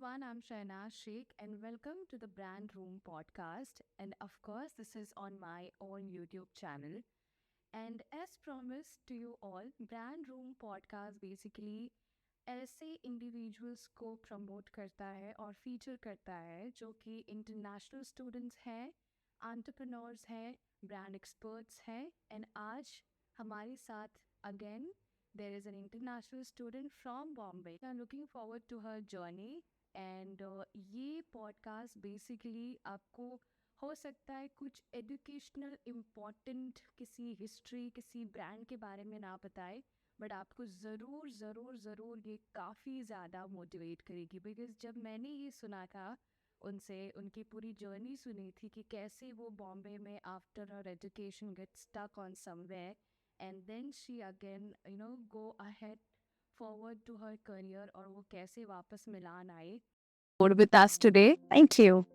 everyone. I'm Shahnaz Sheikh, and welcome to the Brand Room podcast. And of course, this is on my own YouTube channel. And as promised to you all, Brand Room podcast basically ऐसे individuals को promote करता है और feature करता है जो कि international students हैं, एंटरप्रेन्योर्स हैं, ब्रांड एक्सपर्ट्स हैं एंड आज हमारे साथ again there is an international student from Bombay. I'm looking forward to her journey and ये podcast basically आपको हो सकता है कुछ एजुकेशनल इम्पॉर्टेंट किसी हिस्ट्री किसी ब्रांड के बारे में ना बताए बट आपको ज़रूर ज़रूर ज़रूर ये काफ़ी ज़्यादा मोटिवेट करेगी बिकॉज जब मैंने ये सुना था उनसे उनकी पूरी जर्नी सुनी थी कि कैसे वो बॉम्बे में after her education get stuck on somewhere and then she again go ahead forward to her career और वो कैसे वापस मिलान आए with us today. Thank you.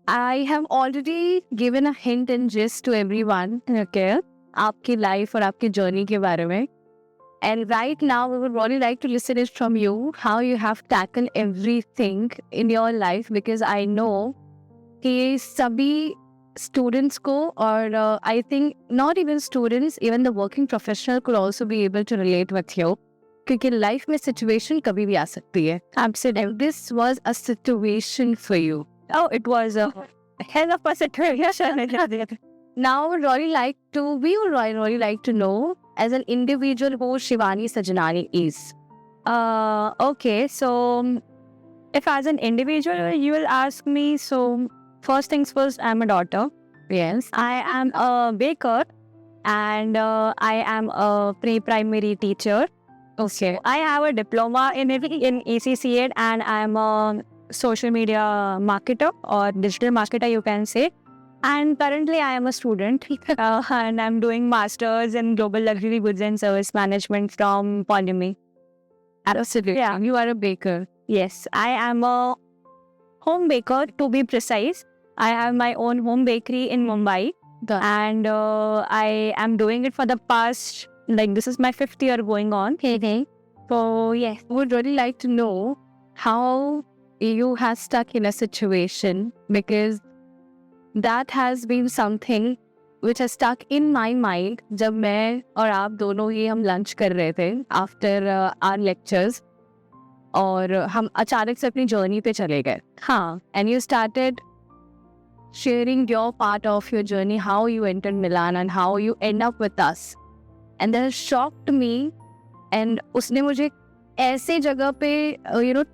I have already given a hint and gist to everyone, okay, आपकी life और आपकी journey के बारे में. And right now, we would really like to listen it from you, how you have tackled everything in your life, because I know कि सभी students को और I think not even students, even the working professional could also be able to relate with you. क्योंकि life में situation कभी भी आ सकती है. Absolutely. This was a situation for you. Oh, it was a hell of a situation. Now, we would really like to know as an individual who Shivani Sajanani is. Okay, so if as an individual you will ask me, so first things first, I'm a daughter. Yes. I am a baker and I am a pre-primary teacher. Okay. I have a diploma in ACCA and I am a social media marketer or digital marketer, you can say. And currently I am a student and I'm doing masters in global luxury goods and service management from Polymy. Absolutely. Yeah. You are a baker. Yes, I am a home baker, to be precise. I have my own home bakery in Mumbai. And I am doing it for the past, this is my 5th year going on. So, yes. I would really like to know how you have stuck in a situation because that has been something which has stuck in my mind जब मैं और आप दोनों ही हम lunch कर रहे थे after our lectures और हम अचानक से अपनी जर्नी पे चले गए. हाँ. And you started sharing your part of your journey, how you entered Milan and how you end up with us. And that shocked me. And उसने मुझे ऐसे जगह पे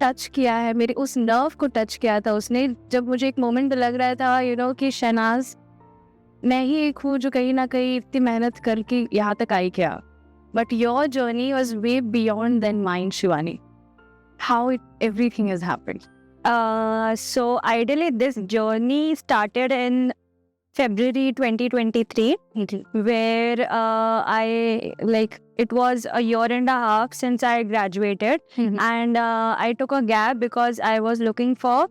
टच किया है, मेरे उस नर्व को टच किया था उसने जब मुझे एक मोमेंट लग रहा था कि शहनाज मैं ही एक हूँ जो कहीं ना कहीं इतनी मेहनत करके यहाँ तक आई क्या. But your journey was way beyond then mind Shivani. How everything has happened? So ideally this journey started in February 2023 where it was a year and a half since I graduated and I took a gap because I was looking for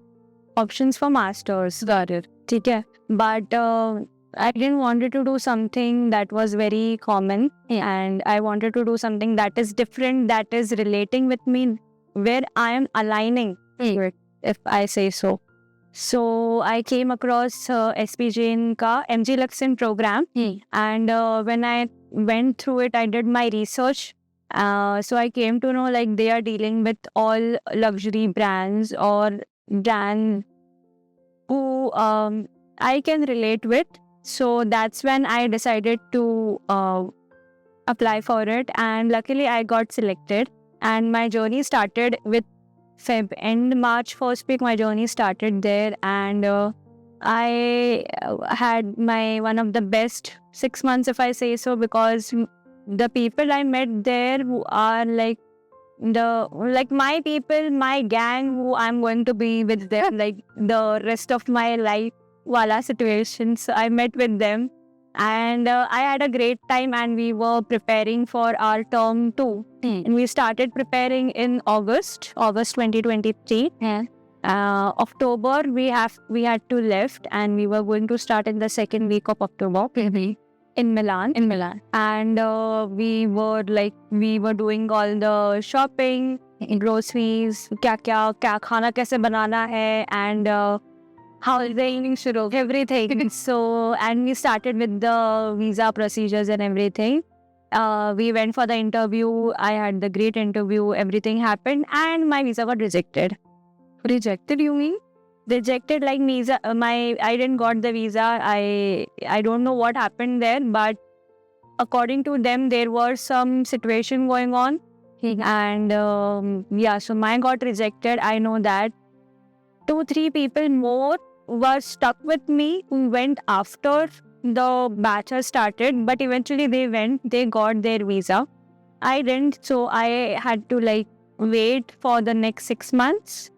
options for masters. Got it. Okay. But I didn't wanted to do something that was very common and I wanted to do something that is different, that is relating with me, where I am aligning with, if I say so. So I came across SPJN ka MG Luxin program and when I went through it, I did my research. So I came to know they are dealing with all luxury brands or brands who I can relate with. So that's when I decided to apply for it and luckily I got selected and my journey started with end March first week. My journey started there and I had my one of the best 6 months, if I say so, because the people I met there who are my people, my gang, who I'm going to be with them the rest of my life wala situations. So I met with them and I had a great time and we were preparing for our term 2 and we started preparing in August 2023. October we had to left and we were going to start in the second week of October in Milan. And we were doing all the shopping groceries, क्या खाना कैसे बनाना है, and how is the evening schedule, everything. So, and we started with the visa procedures and everything. We went for the interview. I had the great interview. Everything happened, and my visa got rejected. Rejected, you mean? Rejected, like visa. I didn't got the visa. I don't know what happened there, but according to them, there was some situation going on, and so mine got rejected. I know that 2-3 people more were stuck with me who went after the batch has started, but eventually they got their visa. I didn't, so I had to like wait for the next 6 months.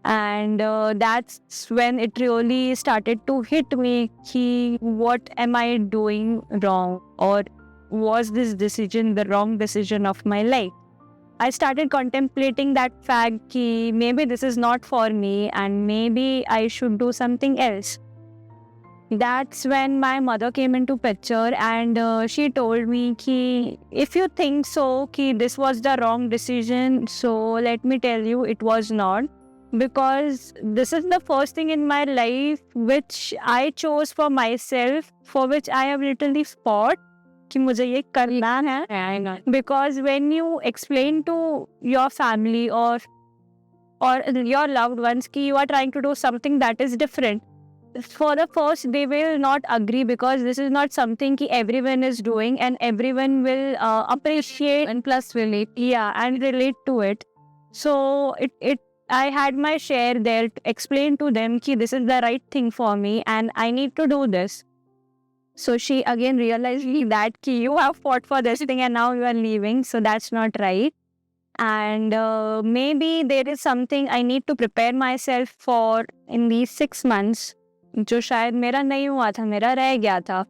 And that's when it really started to hit me, what am I doing wrong, or was this decision the wrong decision of my life? I started contemplating that fact that maybe this is not for me and maybe I should do something else. That's when my mother came into picture, and she told me that if you think so that this was the wrong decision, so let me tell you it was not, because this is the first thing in my life which I chose for myself, for which I have literally fought कि मुझे ये करना है. Because when you explain to your family or your loved ones कि you are trying to do something that is different, for the first they will not agree, because this is not something that everyone is doing and everyone will appreciate and plus relate and relate to it. So I had my share there to explain to them that this is the right thing for me and I need to do this. So she again realized that you have fought for this thing and now you are leaving, so that's not right. And maybe there is something I need to prepare myself for in these 6 months, जो शायद मेरा नहीं हुआ था, मेरा रह गया था.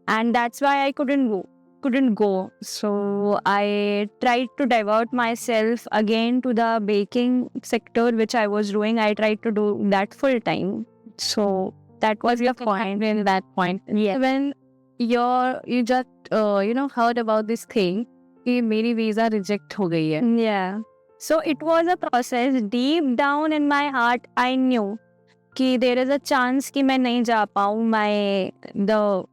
And that's why I couldn't go. So I tried to divert myself again to the baking sector, which I was doing. I tried to do that full time. So that was the point. In that point, Yeah. when you just heard about this thing कि मेरी visa reject हो गई है. Yeah. So it was a process. Deep down in my heart, I knew कि there is a chance कि मैं नहीं जा पाऊँ.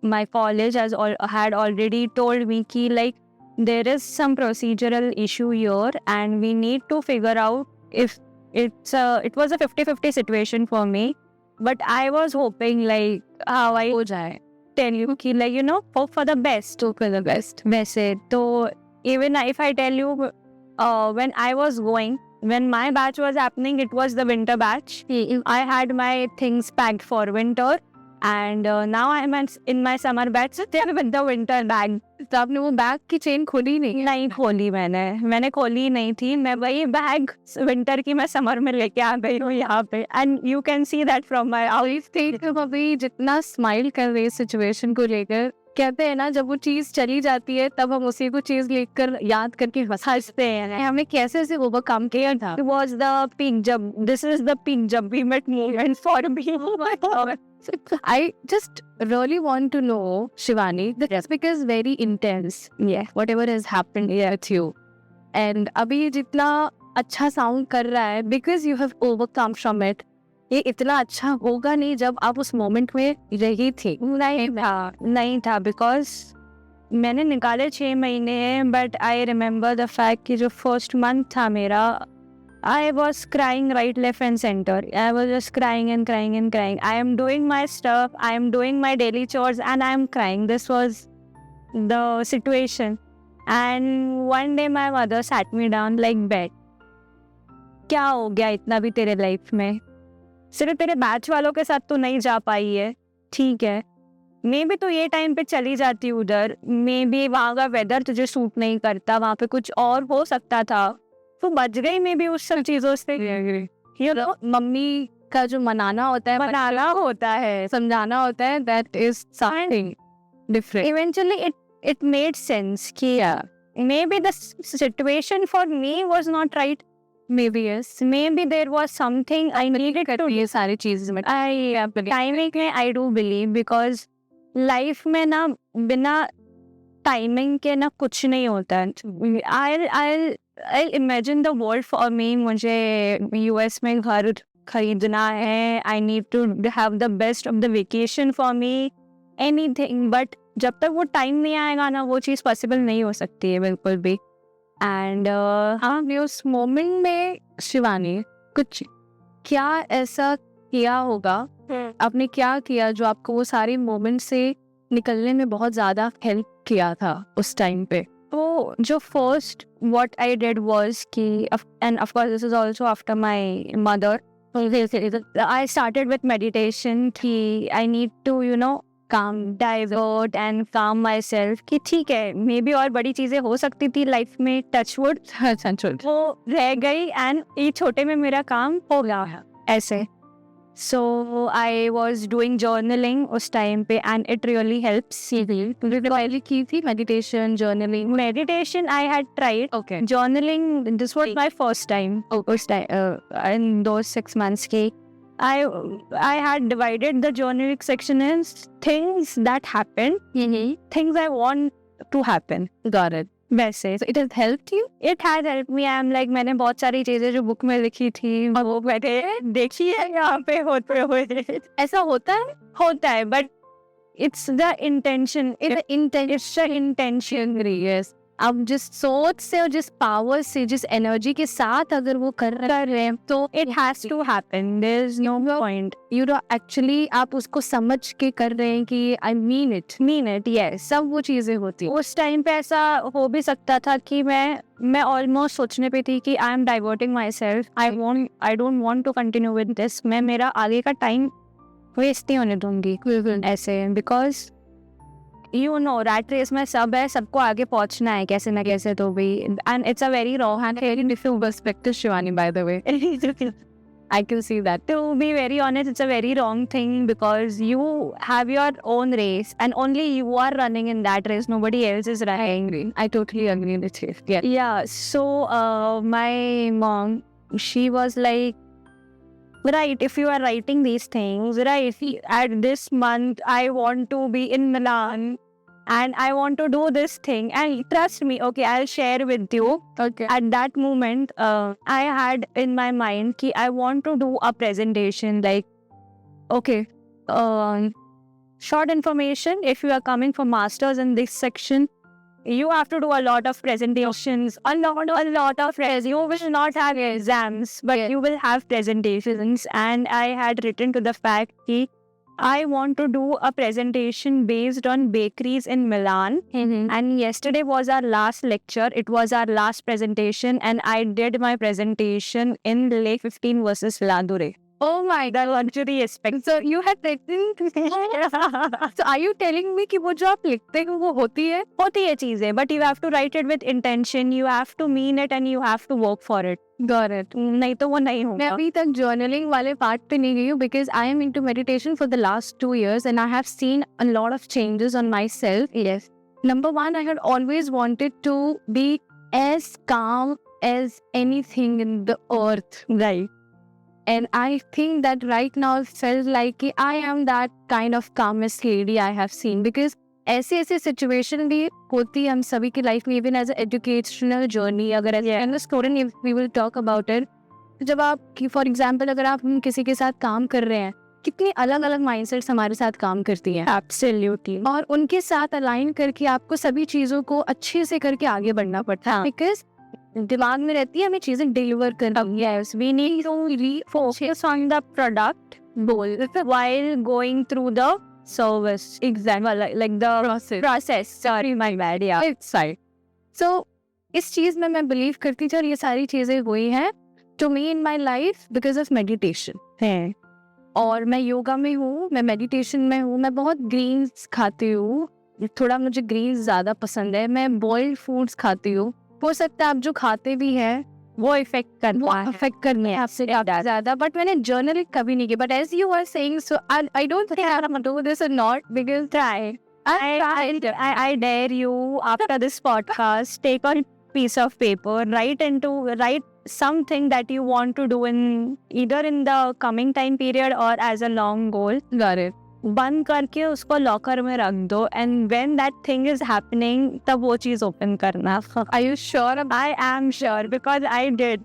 My college had already told me कि like there is some procedural issue here and we need to figure out if it was a 50-50 situation for me. But I was hoping like how I हो जाए. tell you कि like hope for the best. Hope for the best. वैसे तो even if I tell you when I was going, when my batch was happening, it was the winter batch. I had my things packed for winter, and now I'm in my summer batch, so there with the winter bag. तो आपने वो bag की chain खोली नहीं खोली मैंने खोली नहीं थी. मैं वही बैग विंटर की मैं समर में लेके आ गई हूँ यहाँ पे. And you can see that from my out. अभी जितना स्माइल कर रहे सिचुएशन को लेकर, कहते हैं ना जब वो चीज चली जाती है तब हम उसी को चीज लेकर याद करके हंसते हैं. हमने कैसे उसे ओवरकम किया था. It was the peak jab. This is the peak jab we met moment for me. Oh my God. So I just really want to know, Shivani, the topic is very intense. Yeah. Whatever has happened with you. And अभी जितना अच्छा sound कर रहा है, because you have overcome from it, ये इतना अच्छा होगा नहीं जब आप उस मोमेंट में रही थी. नहीं था because मैंने निकाले 6 महीने, but I remember the fact कि जो first month था मेरा, I was crying right, left and center. I was just crying and crying and crying. I am doing my stuff, I am doing my daily chores and I am crying. This was the situation. And one day my mother sat me down like bed. क्या हो गया इतना भी तेरे life में? सिर्फ तेरे batch वालों के साथ तो नहीं जा पाई है, ठीक है. मे बी तो ये टाइम पे चली जाती उधर, मे बी वहाँ का वेदर तुझे सूट नहीं करता, वहाँ पे कुछ और हो सकता था, तो बच गई मे बी उस सब चीजों से. मम्मी का जो मनाना होता है, समझाना होता है, that is something different. Eventually it made sense कि maybe the situation for me was not right. Maybe yes. Maybe there was something I needed to do. ये सारी चीजें में टाइमिंग में I do believe, because life में ना बिना timing के ना कुछ नहीं होता है. I imagine the world for me. मुझे यूएस में घर खरीदना है. I need to have the best of the vacation for me, anything. But जब तक वो टाइम नहीं आएगा ना, वो चीज़ पॉसिबल नहीं हो सकती है बिल्कुल भी. एंड आपने उस मोमेंट में शिवानी कुछ क्या ऐसा किया होगा, आपने क्या किया जो आपको वो सारे मोमेंट से निकलने में बहुत ज़्यादा हेल्प किया था उस टाइम पे? तो जो first what I did was कि, and of course this is also after my mother, I started with meditation कि I need to calm, divert and calm myself कि ठीक है, मे बी और बड़ी चीज़ें हो सकती थी लाइफ में, टचवुड वो रह गई एंड ये छोटे में मेरा काम हो गया है ऐसे. So I was doing journaling उस टाइम पे and it really helps. तुमने पहले की थी meditation, journaling? Meditation I had tried. Okay. Journaling, this was my first time. उस time in those 6 months के I had divided the journaling section in things that happened, things I want to happen. Got it. वैसे So it has helped you? it has helped me. I'm like मैंने बहुत सारी चीजें जो book में लिखी थी वो मैंने देखी है यहाँ पे होते हुए. ऐसा होता है but it's the intention. It's the intention. Yes. अब जिस सोच से और जिस पावर से, जिस एनर्जी के साथ अगर वो कर रहे हैं तो it has to happen. There's no point. You know actually आप उसको समझ के कर रहे हैं कि आई मीन इट. Yes. सब वो चीजें होती हैं. उस टाइम पे ऐसा हो भी सकता था कि मैं ऑलमोस्ट सोचने पे थी कि I am diverting myself. I don't want to continue with this. मैं मेरा आगे का टाइम वेस्ट नहीं होने दूंगी ऐसे, because you know rat race में सब है, सबको आगे पहुंचना है कैसे ना कैसे तो भी. And it's a very wrong and very different perspective, Shivani, by the way. I can see that. To be very honest, it's a very wrong thing because you have your own race and only you are running in that race. Nobody else is running. I totally agree with you. Yeah. So my mom, she was like, right, if you are writing these things, right, at this month I want to be in Milan and I want to do this thing, and trust me, okay, I'll share with you. Okay. At that moment I had in my mind कि I want to do a presentation, like, okay, short information, if you are coming for masters in this section, you have to do a lot of presentations, a lot of you will not have exams, but you will have presentations. And I had written to the fact that I want to do a presentation based on bakeries in Milan. And yesterday was our last lecture. It was our last presentation, and I did my presentation in Lake 15 versus Ladure. Oh my The luxury aspect. So you had written. So are you telling me कि वो जो आप लिखते हैं वो होती है चीजें, but you have to write it with intention, you have to mean it and you have to work for it. Got it. नहीं तो वो नहीं मैं होगा. अभी तक जर्नलिंग वाले पार्ट पे नहीं गई हूँ because I am into meditation for the last 2 years and I have seen a lot of changes on myself. Yes. Number one, I had always wanted to be as calm as anything in the earth. Right. And I think that right now it feels like I am that kind of calmest lady I have seen, because ऐसे situation भी होती है हम सभी की life में, even as educational journey. अगर as student we will talk about it. जब आप फॉर एग्जांपल अगर आप किसी के साथ काम कर रहे हैं, कितनी अलग अलग माइंडसेट्स हमारे साथ काम करती हैं. Absolutely. और उनके साथ अलाइन करके आपको सभी चीज़ों को अच्छे से करके आगे बढ़ना पड़ता है, बिकॉज दिमाग में रहती है हमें चीजें डिलीवर करनी. Yes, we need to focus on the product while going through the service. Exactly, like the process. Sorry, my bad. Yeah. It's right. So इस चीज में मैं बिलीव करती थी और ये सारी चीजें हुई हैं to me in my life because of meditation. है. और मैं योगा में हूँ, मैं मेडिटेशन में हूँ, मैं बहुत ग्रीन्स खाती हूँ, थोड़ा मुझे ग्रीन्स ज़्यादा पसंद है, मैं बॉइल्ड फूड्स खाती हूँ. हो सकता है आप जो खाते भी हैं वो इफेक्ट करने आपसे ज़्यादा, बट मैंने जर्नलिंग कभी नहीं की. But as you are saying, so I don't think I can do this or not, because try. I dare you after this podcast, take a piece of paper, write something that you want to do in either in the coming time period or as a long goal. Got it. बंद करके उसको locker में रख दो, and when that thing is happening तब वो चीज open करना. Are you sure? I am sure because I did.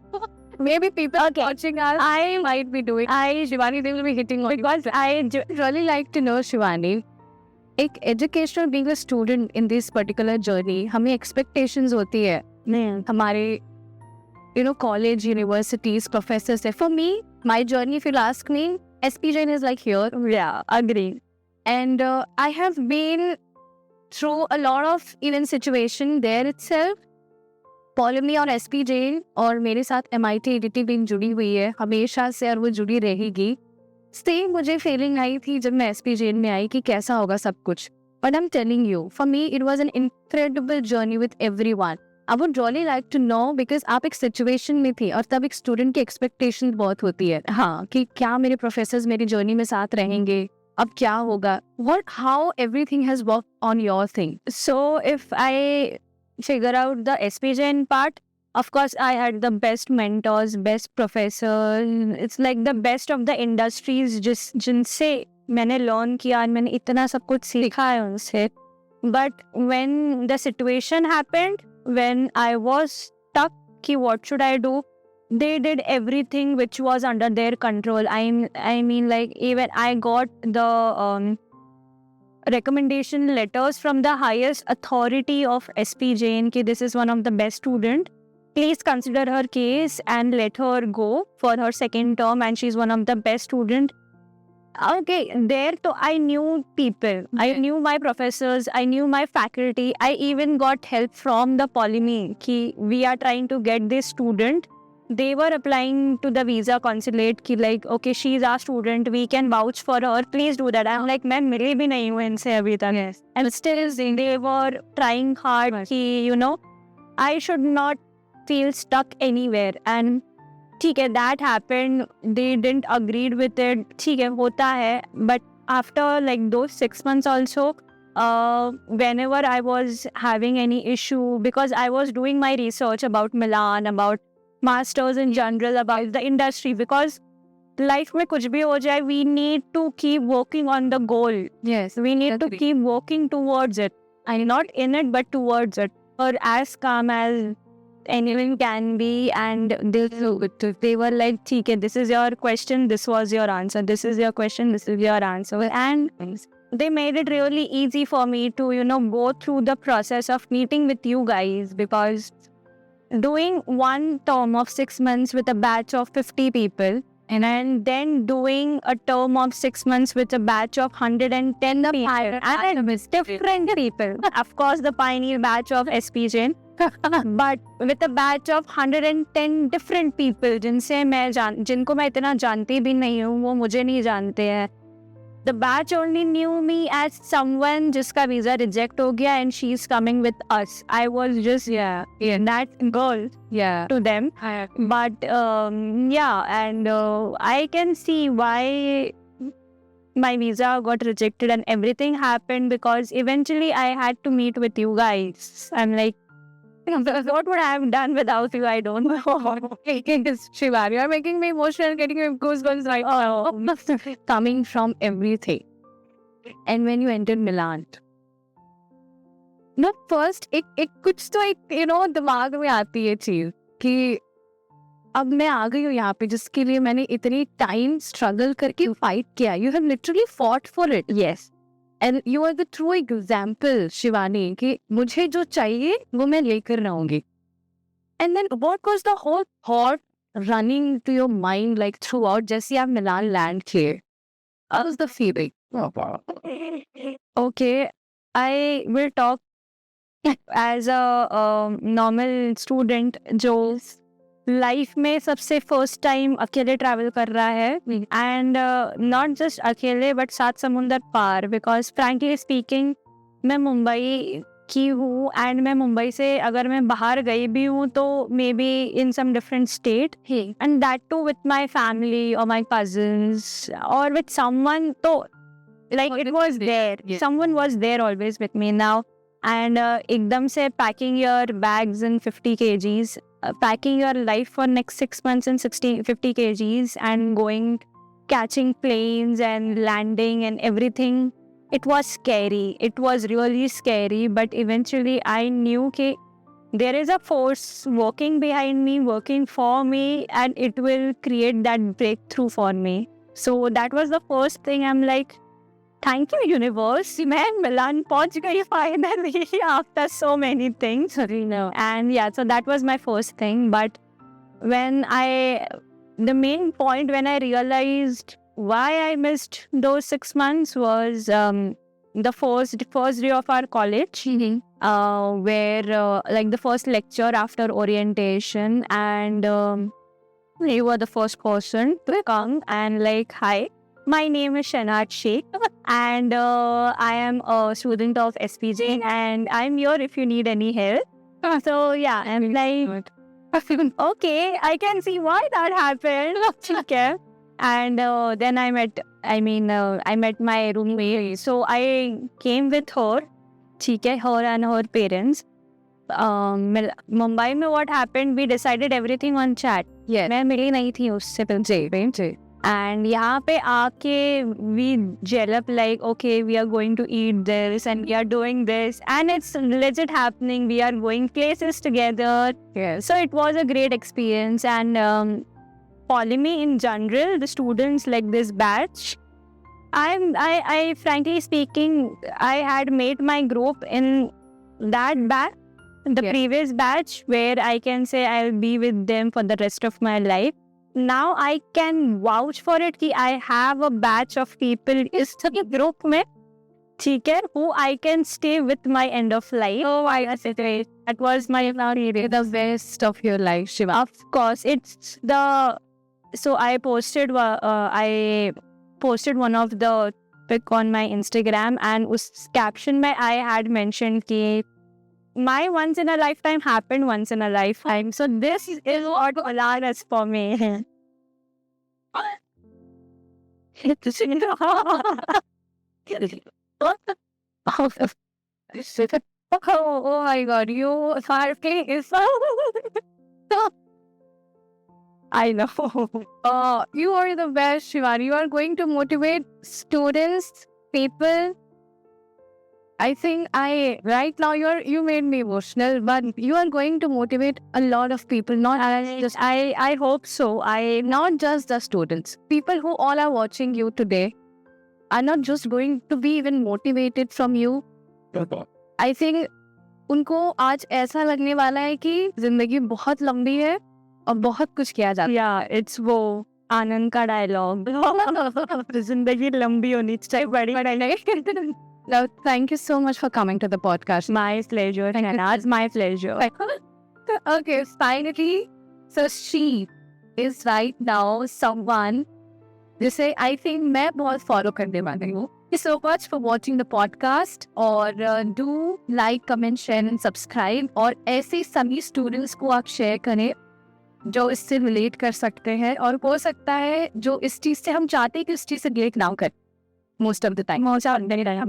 Maybe people watching us I might be doing. Shivani, they will be hitting on you. because I Really like to know, Shivani, एक educational being a student in this particular journey, हमें expectations होती है हमारे college, universities, professors से. For me, my journey, if you'll ask me, SP Jain is like here. yeah, agree. And I have been through a lot of even situation there itself. पॉलिमी और SP Jain और मेरे साथ MIT ADT भी जुड़ी हुई है हमेशा से, और वो जुड़ी रहेगी. सेम मुझे फीलिंग आई थी जब मैं SP Jain में आई कि कैसा होगा सब कुछ. But I am telling you, for me it was an incredible journey with everyone. I would really like to know, because आप एक सिचुएशन में थी और तब एक स्टूडेंट की एक्सपेक्टेशन बहुत होती है, हाँ, कि क्या मेरे प्रोफेसर्स मेरी जर्नी में साथ रहेंगे, अब क्या होगा. What, how everything has work on your thing. So if I figure out the SP Jain part, of course I had the best mentors, best professors. It's like the best of the industries जिनसे मैंने learn किया और मैंने इतना सब कुछ सीखा है उनसे. But when the situation happened, when I was stuck कि what should I do, they did everything which was under their control. I mean like even I got the recommendation letters from the highest authority of SP Jain कि this is one of the best student. Please consider her case and let her go for her second term, and she's one of the best student. Okay, there so I knew people. I knew my professors. I knew my faculty. I even got help from the Polyme कि we are trying to get this student. They were applying to the visa consulate कि like okay, she's our student, we can vouch for her, please do that. I'm like मैं मिली भी नहीं हूँ इनसे अभी तक. Yes. And still they were trying hard कि you know I should not feel stuck anywhere. And ठीक है, that happened, they didn't agreed with it, ठीक है, होता है. But after like those 6 months also, whenever I was having any issue, because I was doing my research about Milan, about masters in general, about the industry, because life में कुछ भी हो जाए, we need to keep working on the goal. Yes, We need to agree. keep working towards it. And not in it, but towards it. Or as calm as anyone can be. And they were like, ठीक है, this is your question, this was your answer. This is your question, this is your answer. And they made it really easy for me to, you know, go through the process of meeting with you guys, because doing one term of 6 months with a batch of 50 people, and then doing a term of 6 months with a batch of 110 people, and different people. Of course, the pioneer batch of SP Jain, but with a batch of 110 different people, जिनको मैं इतना जानती भी नहीं हूँ, वो मुझे नहीं जानते हैं. The batch only knew me as someone जिसका visa reject हो गया and she's coming with us. I was just that girl to them. But and I can see why my visa got rejected and everything happened, because eventually I had to meet with you guys. I'm like, what would I have done without you? I don't know. Shiva, you are making me emotional, getting me goosebumps right now. Coming from everything. And when you entered Milan, not first, एक कुछ तो एक दिमाग में आती है चीज कि अब मैं आ गई हूँ यहाँ पे, जिसके लिए मैंने इतनी टाइम स्ट्रगल करके फाइट किया. You have literally fought for it. Yes. And you are the true example, Shivani, कि मुझे जो चाहिए वो मैं लेकर रहूंगी. And then what was the whole thought running to your mind like throughout जैसे आप मिलान लैंड किए? What was the feeling? Okay, I will talk as a normal student जो लाइफ में सबसे फर्स्ट टाइम अकेले travel कर रहा है, एंड नॉट जस्ट अकेले बट 7 समुंदर पार. बिकॉज फ्रैंकली स्पीकिंग मैं मुंबई की हूँ, एंड मैं मुंबई से अगर मैं बाहर गई भी हूँ तो maybe in some different state, and that too with my family और माई कजिन्स और विथ समवन. तो like it was there, someone was there always with me now. And ekdam se packing your bags in 50 kgs, packing your life for next 6 months in 50 kgs and going catching planes and landing and everything. It was scary. It was really scary. But eventually, I knew that there is a force working behind me, working for me, and it will create that breakthrough for me. So that was the first thing. I'm like, thank you, universe. मैं मिलान पहुंच गई finally after so many things. And yeah, so that was my first thing. But the main point when I realized why I missed those 6 months was the first day of our college, where like the first lecture after orientation, and you were the first person to come and like, hi, my name is Shanat Sheikh, and I am a student of SPJ, and I'm here if you need any help. So yeah, I'm like, okay, I can see why that happened. Okay. And then I met my roommate. So I came with her, her and her parents. Mumbai में what happened, we decided everything on chat. Yeah. मैं मिली नहीं थी उससे पहले. And यहाँ पे आके we gel up like, okay, we are going to eat this and we are doing this and it's legit happening. We are going places together. Yes. So it was a great experience. And Polyme in general, the students like this batch, I frankly speaking, I had made my group in that batch, the previous batch, where I can say I'll be with them for the rest of my life. Now I can vouch for it कि I have a batch of people इस group में, ठीक है, who I can stay with my end of life. Oh, I see. That was my The best of your life, Shiva. Of course, it's the. So I posted one of the pic on my Instagram, and उस caption में I had mentioned कि my once in a lifetime happened once in a lifetime. So this is what allowed us for me. Oh my God, you are is I know. You are the best, Shiva. You are going to motivate students, people. I think right now you made me emotional, but you are going to motivate a lot of people. I hope so. Not just the students. People who all are watching you today are not just going to be even motivated from you. I think उनको आज ऐसा लगने वाला है कि जिंदगी बहुत लंबी है और बहुत कुछ किया जाता है. Yeah, it's वो आनंद का डायलॉग. जिंदगी लंबी होनी चाहिए, बड़ी. Now, thank you so much for coming to the podcast. My pleasure. It's my pleasure. Okay, finally, so she is right now someone जिसे I think मैं बहुत follow करने वाली हूँ. Thank you so much for watching the podcast और do like, comment, share and subscribe और ऐसे सभी students को आप share करें जो इससे relate कर सकते हैं और हो सकता है जो इस चीज़ से हम चाहते हैं कि इस चीज़ से relate ना करें. Most of the time.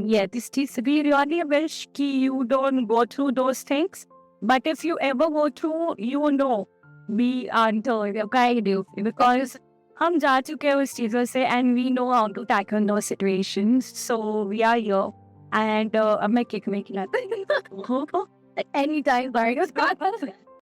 Yeah, this is we really wish you don't go through those things. But if you ever go through, you know, we are the guide you because हम जा चुके हैं उस चीज़ों से and we know how to tackle those situations. So we are here. And अब मैं kick में खिलाता हूँ. Anytime,